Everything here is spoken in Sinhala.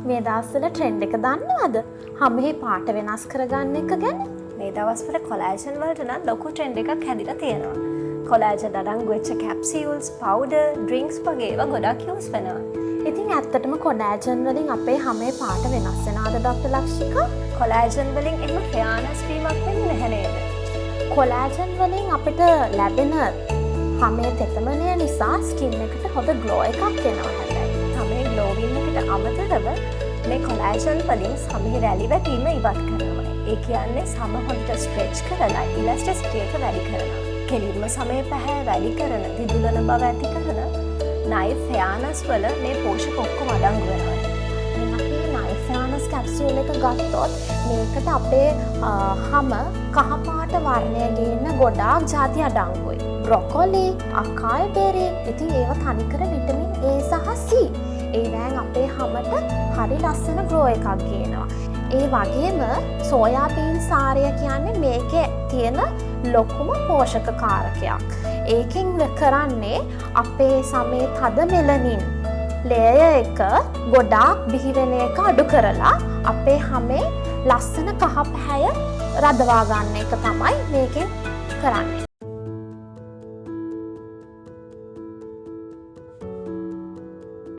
මේ දවස්වල ට්‍රෙන්ඩ් එක දන්නවද? හැමෙහි පාට වෙනස් කරගන්න එක ගැන. මේ දවස්වල කොලාජන් වලට නම් ලොකු ට්‍රෙන්ඩ් එකක් හැදිලා තියෙනවා. කොලාජන් අඩංගු වෙච්ච කැප්සියුල්ස්, පවුඩර්, ඩ්‍රින්ක්ස් වගේ ඒවා ගොඩක් යූස් වෙනවා. ඉතින් ඇත්තටම කොලාජන් වලින් අපේ හැමේ පාට වෙනස් වෙනවද ડોක්ටර් ලක්ෂිකා? කොලාජන් වලින් එහෙම ෆෙයානස් වීමක් වෙන්නේ නැහැ නේද? කොලාජන් වලින් අපිට ලැබෙන හැමේ තෙතමනය නිසා ස්කින් එකට හොඳ ග්ලෝ එකක් එනවා හැබැයි. හැමේ ග්ලෝ වීම එකට අමතරව මේ කොලාජන් වලින් සමහර රැලි වැටීම ඉවත් කරනවා. ඒ කියන්නේ සම හොඳට ස්ට්‍රෙච් කරලා ඉලාස්ටිසිටි එක වැඩි කරනවා. කෙලින්ම සමේ පැහැ වැඩි කරන, දිදුලන බව ඇති කරන නයිෆ් ෆෙයානස් වල මේ පෝෂක ඔක්කොම අඩංගු වෙනවා. දැන් අපි නයිෆ් ෆෙයානස් කැප්සියුල් එක ගත්තොත් මේකට අපේ හැම කහපාට වර්ණය ගේන ගොඩාක් ಜಾති අඩංගුයි. බ්‍රොකොලි, අකායි බෙරි, ඉතින් ඒවා තනිකර විටමින් A සහ C. ඒ දැන් අපේ හැමට හරි ලස්සන ග්ලෝ එකක් ගේනවා. ඒ වගේම සෝයාබීන් සාරය කියන්නේ මේකේ තියෙන ලොකුම පෝෂක කාරකයක්. ඒකෙන් කරන්නේ අපේ සමේ තද මෙලනින් ලේයර් එක ගොඩාක් බිහි වෙන එක අඩු කරලා අපේ හැමේ ලස්සන කහ පැහැය රඳවා ගන්න එක තමයි මේකෙන් කරන්නේ.